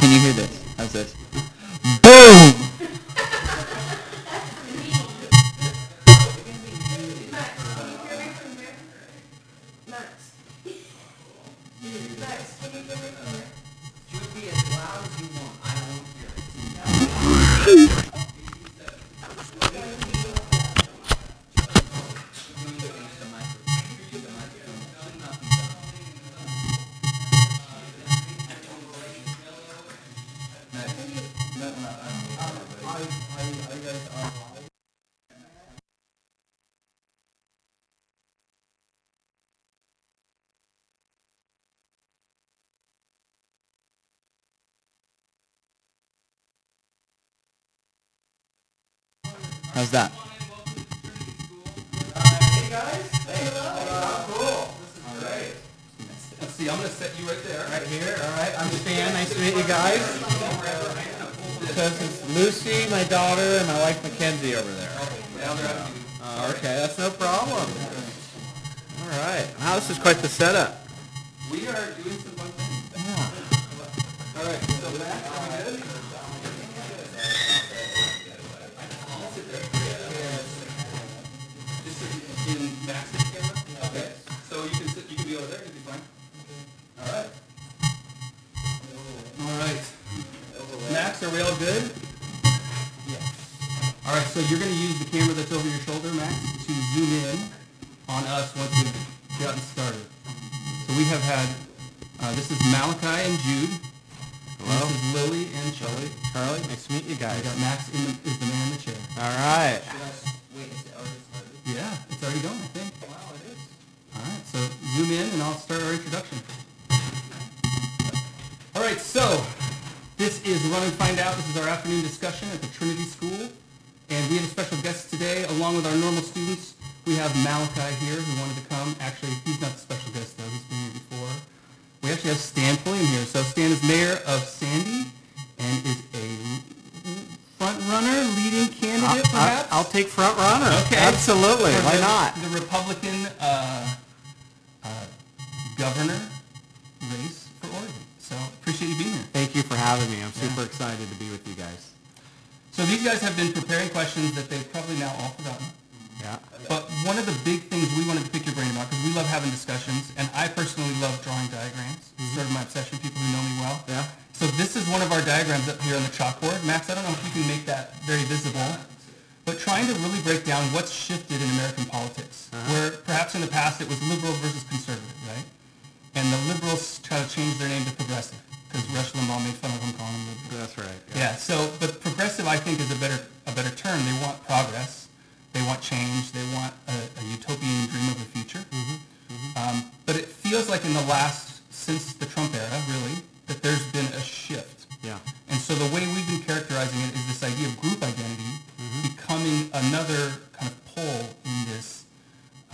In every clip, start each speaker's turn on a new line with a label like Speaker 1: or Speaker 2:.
Speaker 1: Can you hear this? How's this? Boom! How's that?
Speaker 2: Hey guys. Hey. Cool. This is great. Let's see, I'm going to set you right there. Right here. All right. I'm Stan. Nice to meet you guys. This is Lucy, my daughter, and my wife Mackenzie over there. Okay, that's no problem. All right. Wow, this is quite the setup. We are doing some fun things. Yeah. All right. So Max, are we good? In Max's camera? Okay. So you can sit, you can be over there, you'll be fine. All right. All right. Max, are we all good? Yes. All right, so you're going to use the camera that's over your shoulder, Max, to zoom in on us once we've gotten started. So we have had, this is Malachi and Jude. Hello. This is Lily and Charlie. Charlie, nice to meet you guys. We got Max is the man in the chair. All right. Wait, is it already started? Yeah, it's already going, I think. Wow, it is. All right, so zoom in and I'll start our introduction. All right, so this is Run and Find Out. This is our afternoon discussion at the Trinity School. And we have a special guest today, along with our normal students. We have Malachi here who wanted to come. Actually, he's not the special guest, though. He's been here before. We actually have Stan Pullium here. So Stan is mayor of Sandy and is a front runner, leading candidate, perhaps?
Speaker 3: I'll take front runner.
Speaker 2: Okay.
Speaker 3: Absolutely. Why not?
Speaker 2: The Republican governor race for Oregon. So appreciate you being here.
Speaker 3: Thank you for having me. I'm super excited to be with you guys.
Speaker 2: So these guys have been preparing questions that they've probably now all forgotten.
Speaker 3: Yeah.
Speaker 2: But one of the big things we wanted to pick your brain about, because we love having discussions, and I personally love drawing diagrams. It's sort of my obsession, people who know me well.
Speaker 3: Yeah.
Speaker 2: So this is one of our diagrams up here on the chalkboard. Max, I don't know if you can make that very visible, but trying to really break down what's shifted in American politics, where perhaps in the past it was liberal versus conservative, right? And the liberals try to change their name to progressive, because Rush Limbaugh made fun of them calling them liberal.
Speaker 3: That's right.
Speaker 2: Yeah, so, but progressive, I think, is a better term. They want progress. They want change. They want a utopian dream of the future. But it feels like in the since the Trump era, really, that there's been a shift.
Speaker 3: Yeah.
Speaker 2: And so the way we've been characterizing it is this idea of group identity becoming another kind of pole in this,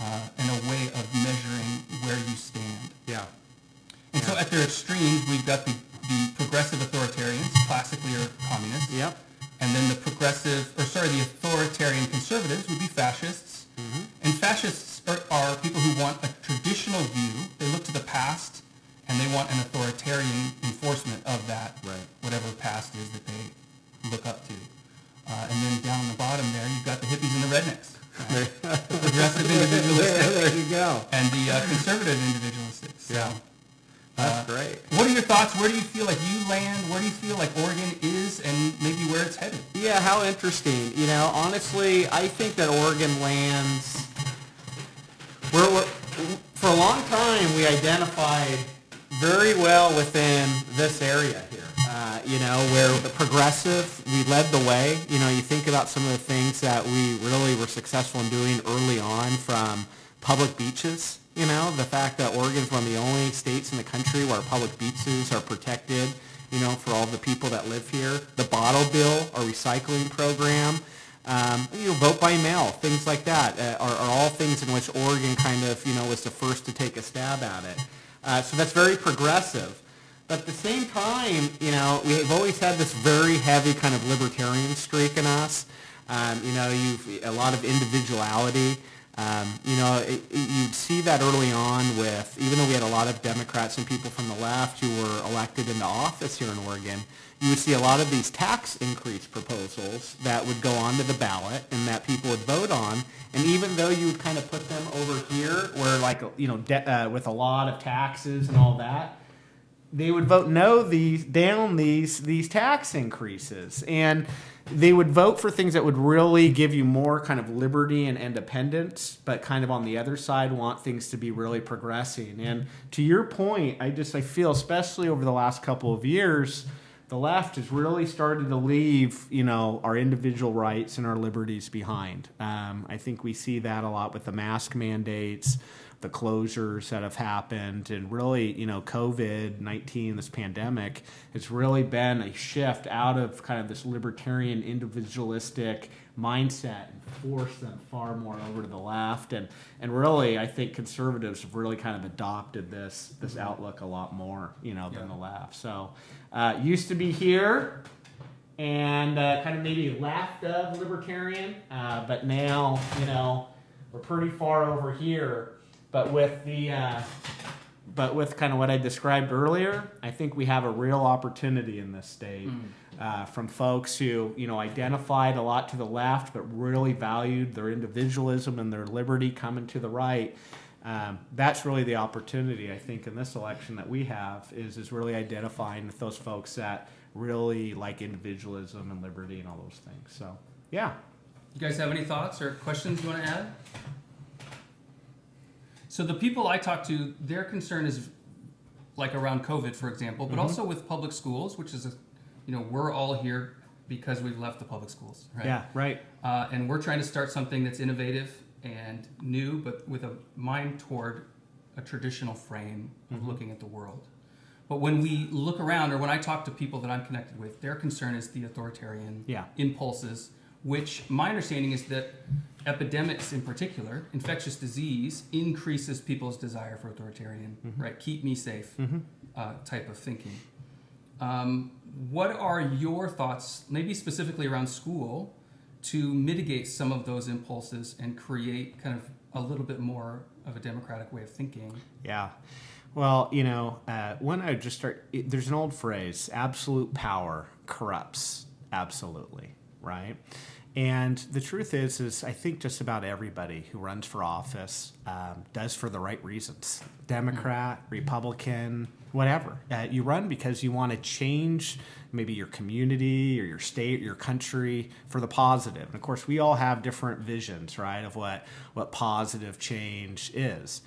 Speaker 2: in a way of measuring where you stand.
Speaker 3: Yeah.
Speaker 2: And so at their extremes, we've got the progressive authoritarians, classically are communists.
Speaker 3: Yep.
Speaker 2: And then the authoritarian conservatives would be fascists. And fascists are people who want a traditional view. They look to the past, and they want an authoritarian enforcement of that, whatever past is that they look up to. And then down on the bottom there, you've got the hippies and the rednecks. Right? The progressive individualistic.
Speaker 3: There you go.
Speaker 2: And the conservative individualistic. So,
Speaker 3: yeah. That's great.
Speaker 2: What are your thoughts? Where do you feel like you land? Where do you feel like Oregon is and maybe where it's headed?
Speaker 3: Yeah, how interesting. You know, honestly, I think that Oregon lands for a long time we identified very well within this area here. Where the progressive, we led the way. You know, you think about some of the things that we really were successful in doing early on, from public beaches. You know, the fact that Oregon is one of the only states in the country where public beaches are protected, for all the people that live here. The bottle bill, our recycling program, vote by mail, things like that are all things in which Oregon kind of, was the first to take a stab at it. So that's very progressive. But at the same time, we've always had this very heavy kind of libertarian streak in us. You've a lot of individuality. You'd see that early on with, even though we had a lot of Democrats and people from the left who were elected into office here in Oregon, you would see a lot of these tax increase proposals that would go onto the ballot and that people would vote on. And even though you would kind of put them over here where with a lot of taxes and all that, they would vote no down these tax increases. And they would vote for things that would really give you more kind of liberty and independence, but kind of on the other side want things to be really progressing. And to your point, I feel, especially over the last couple of years, the left has really started to leave, our individual rights and our liberties behind. I think we see that a lot with the mask mandates, the closures that have happened, and really, COVID-19, this pandemic, has really been a shift out of kind of this libertarian, individualistic mindset and forced them far more over to the left. And really, I think conservatives have really kind of adopted this outlook a lot more, than the left. So used to be here and kind of maybe left of libertarian, but now, we're pretty far over here. But with kind of what I described earlier, I think we have a real opportunity in this state from folks who, identified a lot to the left, but really valued their individualism and their liberty coming to the right. That's really the opportunity, I think, in this election that we have is really identifying with those folks that really like individualism and liberty and all those things. So, yeah.
Speaker 2: You guys have any thoughts or questions you want to add? So the people I talk to, their concern is like around COVID, for example, but also with public schools, which is, we're all here because we've left the public schools, right?
Speaker 3: Yeah, right.
Speaker 2: And we're trying to start something that's innovative and new, but with a mind toward a traditional frame of looking at the world. But when we look around, or when I talk to people that I'm connected with, their concern is the authoritarian impulses, which my understanding is that epidemics in particular, infectious disease, increases people's desire for authoritarian, right? Keep me safe type of thinking. What are your thoughts, maybe specifically around school, to mitigate some of those impulses and create kind of a little bit more of a democratic way of thinking?
Speaker 3: Yeah. Well, when I just start, there's an old phrase, absolute power corrupts absolutely, right? And the truth is I think just about everybody who runs for office does for the right reasons. Democrat, Republican, whatever. You run because you want to change maybe your community or your state or your country for the positive. And of course, we all have different visions, right, of what positive change is.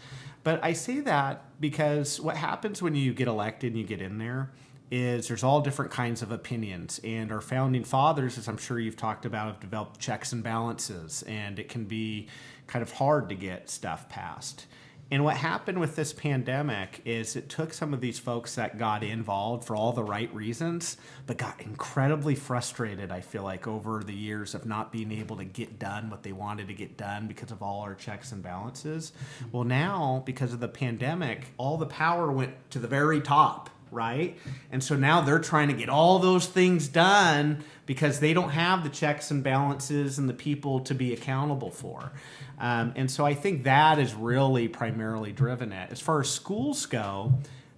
Speaker 3: But I say that because what happens when you get elected and you get in there is there's all different kinds of opinions. And our founding fathers, as I'm sure you've talked about, have developed checks and balances. And it can be kind of hard to get stuff passed. And what happened with this pandemic is it took some of these folks that got involved for all the right reasons, but got incredibly frustrated, I feel like, over the years of not being able to get done what they wanted to get done because of all our checks and balances. Well, now, because of the pandemic, all the power went to the very top, right? And so now they're trying to get all those things done because they don't have the checks and balances and the people to be accountable for. And so I think that is really primarily driven it. As far as schools go,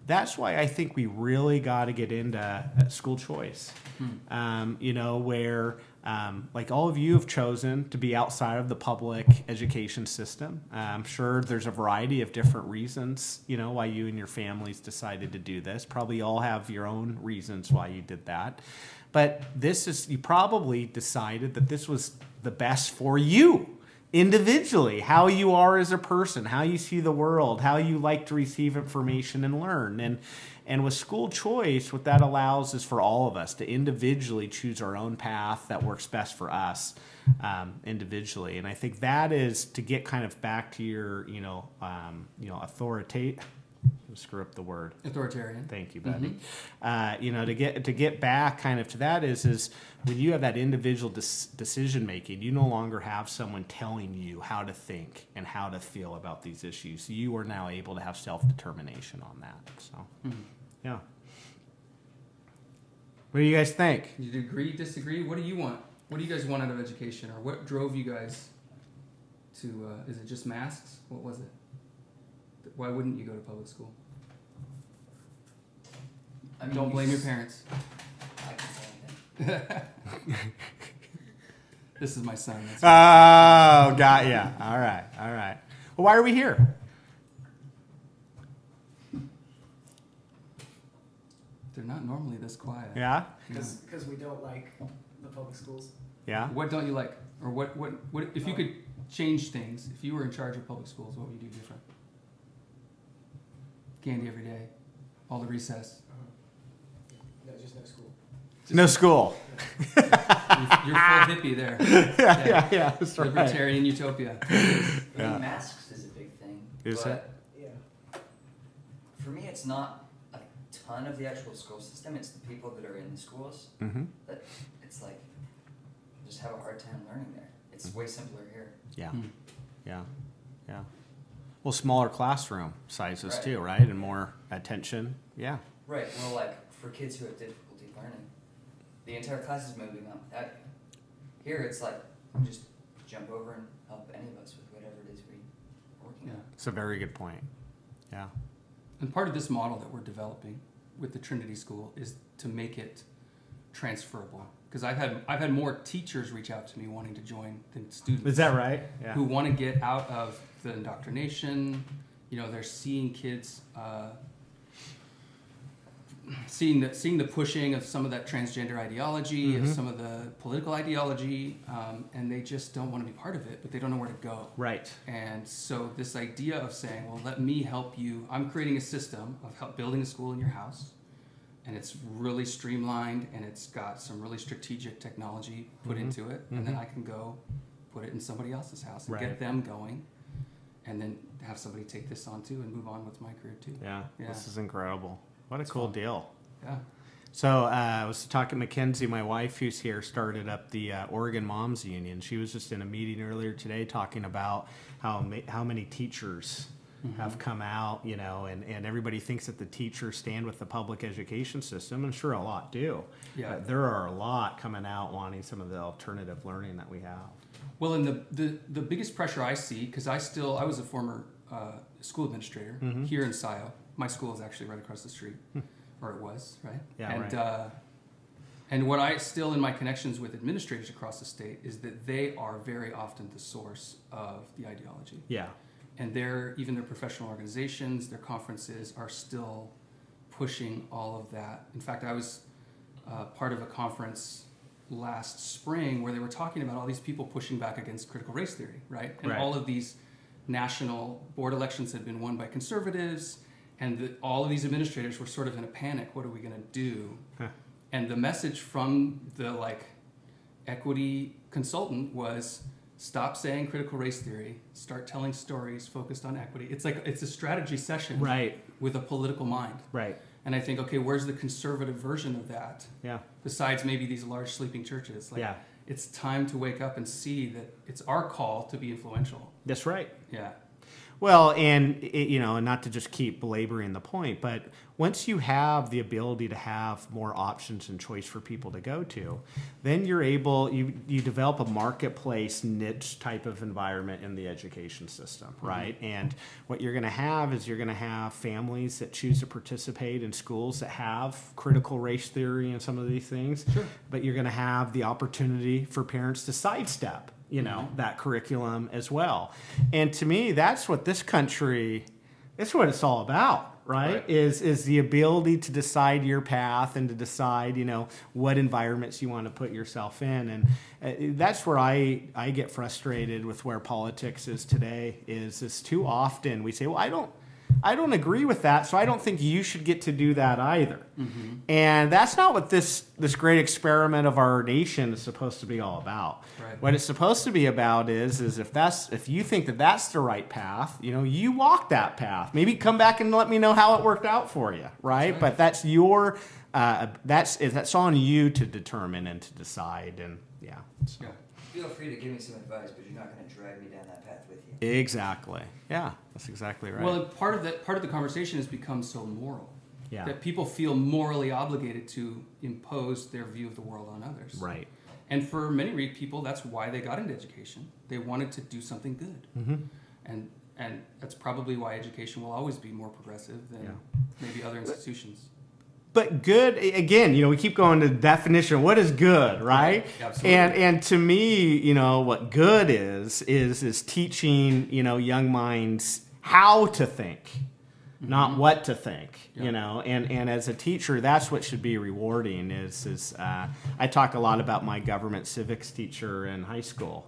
Speaker 3: that's why I think we really got to get into school choice. Where like all of you have chosen to be outside of the public education system. I'm sure there's a variety of different reasons, why you and your families decided to do this. Probably all have your own reasons why you did that. But you probably decided that this was the best for you individually, how you are as a person, how you see the world, how you like to receive information and learn. And with school choice, what that allows is for all of us to individually choose our own path that works best for us individually. And I think that is to get kind of back to your, authoritative. Screw up the word.
Speaker 2: Authoritarian.
Speaker 3: Thank you, buddy. To get back kind of to that is when you have that individual decision making, you no longer have someone telling you how to think and how to feel about these issues. You are now able to have self-determination on that. So, yeah. What do you guys think?
Speaker 2: Do you agree, disagree? What do you want? What do you guys want out of education, or what drove you guys to is it just masks? What was it? Why wouldn't you go to public school?
Speaker 4: I mean,
Speaker 2: Don't blame your parents.
Speaker 4: I can say anything.
Speaker 2: This is my son. That's
Speaker 3: Oh, got ya. All right, all right. Well, why are we here?
Speaker 2: They're not normally this quiet.
Speaker 3: Yeah,
Speaker 5: Because we don't like the public schools.
Speaker 3: yeah.
Speaker 2: What don't you like? Or what if you could change things, if you were in charge of public schools, what would you do different? Candy every day, all the recess.
Speaker 5: No, just no school.
Speaker 3: No school.
Speaker 2: You're full hippie there.
Speaker 3: Yeah, that's right.
Speaker 2: Libertarian utopia.
Speaker 4: I think
Speaker 3: Yeah.
Speaker 4: masks is a big thing.
Speaker 3: Is
Speaker 4: but
Speaker 3: it?
Speaker 5: Yeah.
Speaker 4: For me, it's not a ton of the actual school system. It's the people that are in the schools
Speaker 3: Mm-hmm.
Speaker 4: that it's like just have a hard time learning there. It's way simpler here.
Speaker 3: Yeah,
Speaker 2: Hmm.
Speaker 3: yeah, yeah. Well, smaller classroom sizes
Speaker 4: Right.
Speaker 3: too, right? And more attention. Yeah.
Speaker 4: Right. Well, like for kids who have difficulty learning, the entire class is moving on. Here, it's like just jump over and help any of us with whatever it is we're working
Speaker 2: Yeah.
Speaker 4: on.
Speaker 3: It's a very good point. Yeah.
Speaker 2: And part of this model that we're developing with the Trinity School is to make it transferable. Because I've had more teachers reach out to me wanting to join than students.
Speaker 3: Is that right? Yeah.
Speaker 2: Who want to get out of the indoctrination. You know, they're seeing kids, seeing the pushing of some of that transgender ideology, of some of the political ideology, and they just don't want to be part of it, but they don't know where to go.
Speaker 3: Right.
Speaker 2: And so this idea of saying, well, let me help you. I'm creating a system of building a school in your house. And it's really streamlined, and it's got some really strategic technology put into it. And then I can go put it in somebody else's house and
Speaker 3: Right.
Speaker 2: get them going. And then have somebody take this on too and move on with my career too.
Speaker 3: Yeah.
Speaker 2: Yeah.
Speaker 3: This is incredible. What a
Speaker 2: It's
Speaker 3: cool
Speaker 2: fun.
Speaker 3: deal.
Speaker 2: Yeah.
Speaker 3: So I was talking to Mackenzie, my wife, who's here, started up the Oregon Moms Union. She was just in a meeting earlier today talking about how many teachers have come out, you know, and everybody thinks that the teachers stand with the public education system, and sure, a lot do.
Speaker 2: Yeah.
Speaker 3: But there are a lot coming out wanting some of the alternative learning that we have.
Speaker 2: Well, and the biggest pressure I see, because I was a former school administrator here in Scio. My school is actually right across the street, or it was, right?
Speaker 3: Yeah,
Speaker 2: and,
Speaker 3: right.
Speaker 2: And what I still, in my connections with administrators across the state, is that they are very often the source of the ideology.
Speaker 3: Yeah.
Speaker 2: And even their professional organizations, their conferences are still pushing all of that. In fact, I was part of a conference last spring where they were talking about all these people pushing back against critical race theory, right? And
Speaker 3: Right.
Speaker 2: all of these national board elections had been won by conservatives, and all of these administrators were sort of in a panic. What are we going to do?
Speaker 3: Huh.
Speaker 2: And the message from the equity consultant was, stop saying critical race theory, start telling stories focused on equity. It's a strategy session
Speaker 3: Right.
Speaker 2: with a political mind.
Speaker 3: Right.
Speaker 2: And I think, okay, where's the conservative version of that?
Speaker 3: Yeah.
Speaker 2: Besides maybe these large sleeping churches.
Speaker 3: Yeah.
Speaker 2: It's time to wake up and see that it's our call to be influential.
Speaker 3: That's right.
Speaker 2: Yeah.
Speaker 3: Well, and and not to just keep belaboring the point, but once you have the ability to have more options and choice for people to go to, then you're able, you develop a marketplace niche type of environment in the education system, right? And what you're going to have is you're going to have families that choose to participate in schools that have critical race theory and some of these things,
Speaker 2: Sure.
Speaker 3: but you're going to have the opportunity for parents to sidestep that curriculum as well. And to me, that's what this country, that's what it's all about, right? Is the ability to decide your path and to decide, what environments you want to put yourself in. And that's where I get frustrated with where politics is today, is too often we say, well, I don't agree with that, so I don't think you should get to do that either. Mm-hmm. And that's not what this great experiment of our nation is supposed to be all about.
Speaker 2: Right.
Speaker 3: What it's supposed to be about is if you think that that's the right path, you walk that path. Maybe come back and let me know how it worked out for you, right? But that's your that's on you to determine and to decide, and yeah. So.
Speaker 2: Yeah.
Speaker 4: Feel free to give me some advice, but you're not going to drag me down that path with you.
Speaker 3: Exactly. Yeah, that's exactly right.
Speaker 2: Well, part of the conversation has become so moral.
Speaker 3: Yeah.
Speaker 2: That people feel morally obligated to impose their view of the world on others.
Speaker 3: Right.
Speaker 2: And for many people, that's why they got into education. They wanted to do something good. And that's probably why education will always be more progressive than maybe other institutions.
Speaker 3: But good, again, we keep going to the definition. What is good, right?
Speaker 2: Yeah, absolutely.
Speaker 3: And to me, what good is teaching, young minds how to think, not what to think, And as a teacher, that's what should be rewarding. I talk a lot about my government civics teacher in high school.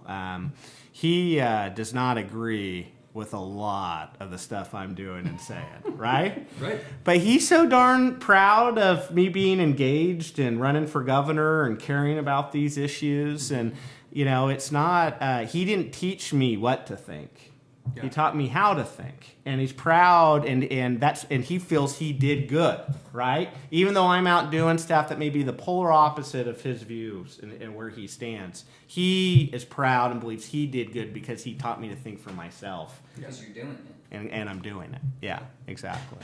Speaker 3: He does not agree with a lot of the stuff I'm doing and saying, right?
Speaker 2: Right.
Speaker 3: But he's so darn proud of me being engaged and running for governor and caring about these issues. And, it's not, he didn't teach me what to think. Yeah. He taught me how to think. And he's proud and he feels he did good, right? Even though I'm out doing stuff that may be the polar opposite of his views and where he stands. He is proud and believes he did good because he taught me to think for myself.
Speaker 4: Because you're doing it.
Speaker 3: And I'm doing it. Yeah, exactly.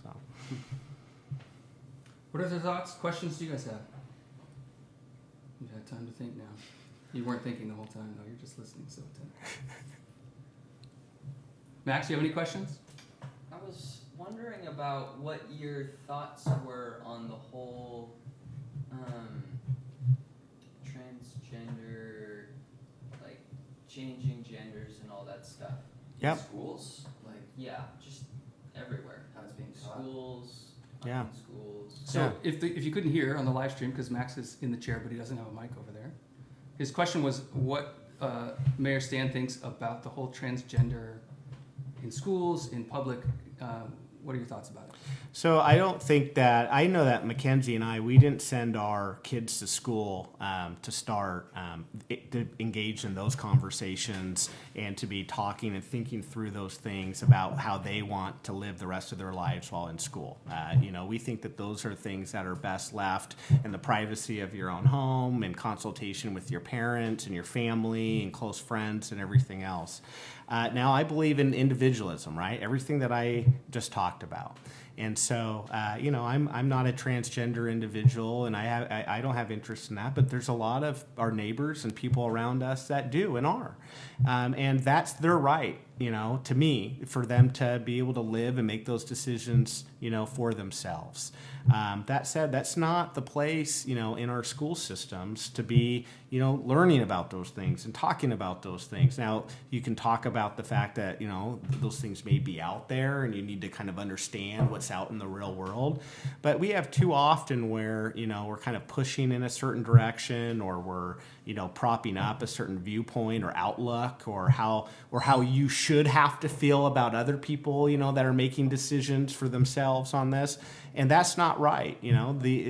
Speaker 3: So,
Speaker 2: what other thoughts, questions do you guys have? You've had time to think now. You weren't thinking the whole time, though. You're just listening. So, Max, you have any questions?
Speaker 6: I was wondering about what your thoughts were on the whole transgender, like changing genders and all that stuff.
Speaker 3: Yep.
Speaker 4: In schools, like
Speaker 6: Yeah, just everywhere.
Speaker 4: how it's being taught.
Speaker 6: Schools,
Speaker 3: Yeah.
Speaker 6: schools.
Speaker 2: So if you couldn't hear on the live stream, because Max is in the chair, but he doesn't have a mic over there, his question was what Mayor Stan thinks about the whole transgender in schools, in public. What are your thoughts about it?
Speaker 3: So I don't think that, I know that Mackenzie and we didn't send our kids to school to start to engage in those conversations and to be talking and thinking through those things about how they want to live the rest of their lives while in school. We think that those are things that are best left in the privacy of your own home, in consultation with your parents and your family and close friends and everything else. Now, I believe in individualism, right? Everything that I just talked about. And so, I'm not a transgender individual, and I don't have interest in that. But there's a lot of our neighbors and people around us that do and are, and that's their right, to me, for them to be able to live and make those decisions, for themselves. That said, that's not the place, in our school systems to be, learning about those things and talking about those things. Now, you can talk about the fact that, those things may be out there and you need to kind of understand what's out in the real world. But we have too often where, we're kind of pushing in a certain direction, or we're, propping up a certain viewpoint or outlook, or how you should have to feel about other people, that are making decisions for themselves on this. And that's not right.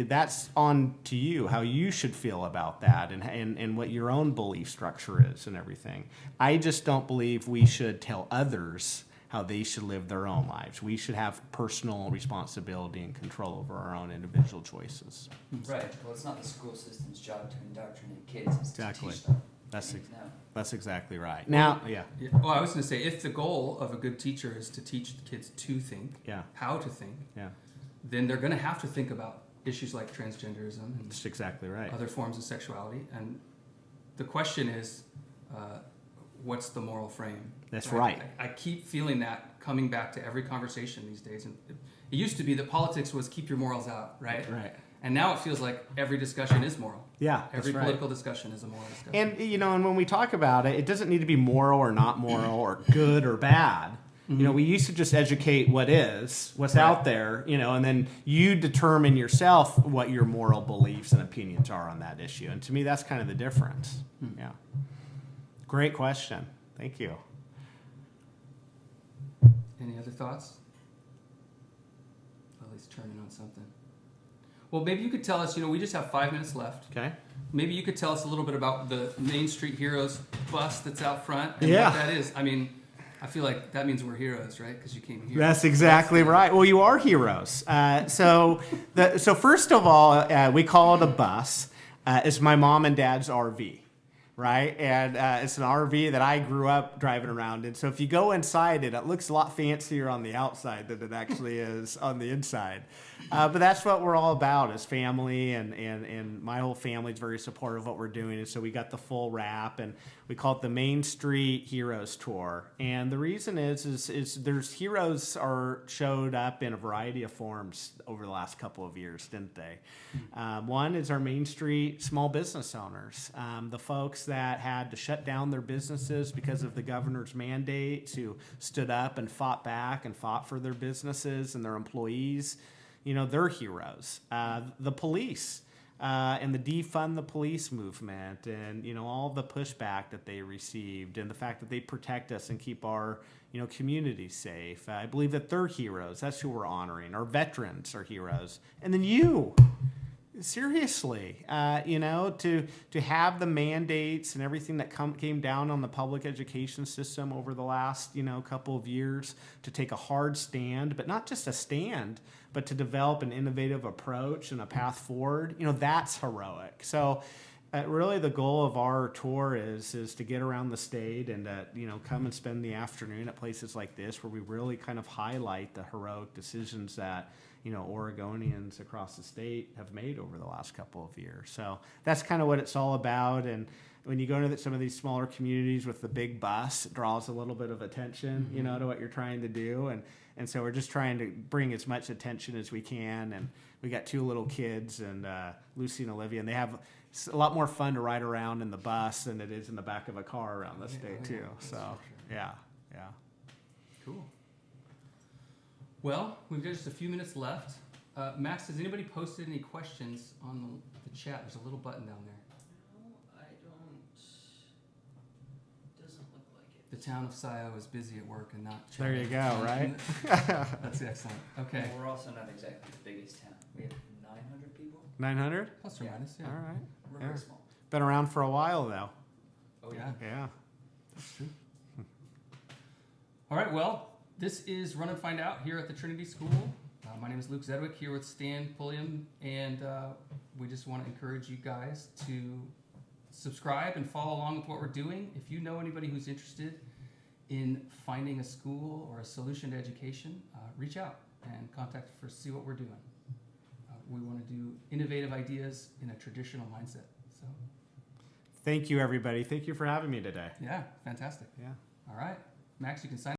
Speaker 3: That's on to you, how you should feel about that and what your own belief structure is and everything. I just don't believe we should tell others how they should live their own lives. We should have personal responsibility and control over our own individual choices.
Speaker 4: Right. Well, it's not the school system's job to indoctrinate kids. It's
Speaker 3: Exactly.
Speaker 4: to teach them.
Speaker 3: That's exactly right. Now, yeah.
Speaker 2: Well, I was going to say, if the goal of a good teacher is to teach the kids to think, how to think, then they're going to have to think about issues like transgenderism and
Speaker 3: That's exactly right.
Speaker 2: other forms of sexuality. And the question is, what's the moral frame?
Speaker 3: That's right.
Speaker 2: I keep feeling that coming back to every conversation these days. And it used to be that politics was keep your morals out, right?
Speaker 3: Right.
Speaker 2: And now it feels like every discussion is moral.
Speaker 3: Yeah,
Speaker 2: Every
Speaker 3: right.
Speaker 2: political discussion is a moral discussion.
Speaker 3: And, and when we talk about it, it doesn't need to be moral or not moral or good or bad.
Speaker 2: Mm-hmm.
Speaker 3: We used to just educate what's out there, and then you determine yourself what your moral beliefs and opinions are on that issue. And to me, that's kind of the difference.
Speaker 2: Mm-hmm.
Speaker 3: Yeah. Great question. Thank you.
Speaker 2: Any other thoughts? Lily's turning on something. Well, maybe you could tell us, we just have 5 minutes left.
Speaker 3: Okay.
Speaker 2: Maybe you could tell us a little bit about the Main Street Heroes bus that's out front and
Speaker 3: Yeah.
Speaker 2: what that is. I mean, I feel like that means we're heroes, right? Because you came here.
Speaker 3: That's exactly right. Well, you are heroes. So first of all, we call it a bus. It's my mom and dad's RV. right? And it's an RV that I grew up driving around in. So if you go inside it, it looks a lot fancier on the outside than it actually is on the inside. But that's what we're all about, is family, and my whole family's very supportive of what we're doing. And so we got the full wrap, and we call it the Main Street Heroes Tour. And the reason is there's heroes showed up in a variety of forms over the last couple of years, didn't they? One is our Main Street small business owners, the folks that had to shut down their businesses because of the governor's mandates, who stood up and fought back and fought for their businesses and their employees. You know, they're heroes. The police and the defund the police movement, and, you know, all the pushback that they received, and the fact that they protect us and keep our, you know, community safe. I believe that they're heroes. That's who we're honoring. Our veterans are heroes. And then you. Seriously, you know, to have the mandates and everything that came down on the public education system over the last, you know, couple of years, to take a hard stand, but not just a stand, but to develop an innovative approach and a path forward, you know, that's heroic. So really the goal of our tour is to get around the state and to, you know, come and spend the afternoon at places like this, where we really kind of highlight the heroic decisions that, you know, Oregonians across the state have made over the last couple of years. So that's kind of what it's all about. And when you go into some of these smaller communities with the big bus, it draws a little bit of attention, you know, to what you're trying to do. And so we're just trying to bring as much attention as we can. And we got two little kids, and Lucy and Olivia, and they have a lot more fun to ride around in the bus than it is in the back of a car around the state too. So yeah.
Speaker 2: Cool. Well, we've got just a few minutes left. Max, has anybody posted any questions on the chat? There's a little button down there.
Speaker 6: No, I don't. Doesn't look like it.
Speaker 2: The town of Scioto is busy at work and not.
Speaker 3: There you go, right?
Speaker 2: That's excellent. Okay.
Speaker 4: And we're also not exactly the biggest town. We have 900 people.
Speaker 3: 900?
Speaker 2: Plus or minus, yeah.
Speaker 3: All right.
Speaker 4: We're
Speaker 3: Yeah.
Speaker 4: very small.
Speaker 3: Been around for a while, though.
Speaker 4: Oh
Speaker 2: Yeah.
Speaker 3: Yeah.
Speaker 2: That's true. All right, well, this is Run and Find Out here at the Trinity School. My name is Luke Zedwick, here with Stan Pullium, and we just want to encourage you guys to subscribe and follow along with what we're doing. If you know anybody who's interested in finding a school or a solution to education, reach out and contact us to see what we're doing. We want to do innovative ideas in a traditional mindset. So,
Speaker 3: Thank you, everybody. Thank you for having me today.
Speaker 2: yeah, fantastic.
Speaker 3: Yeah.
Speaker 2: All right, Max, you can sign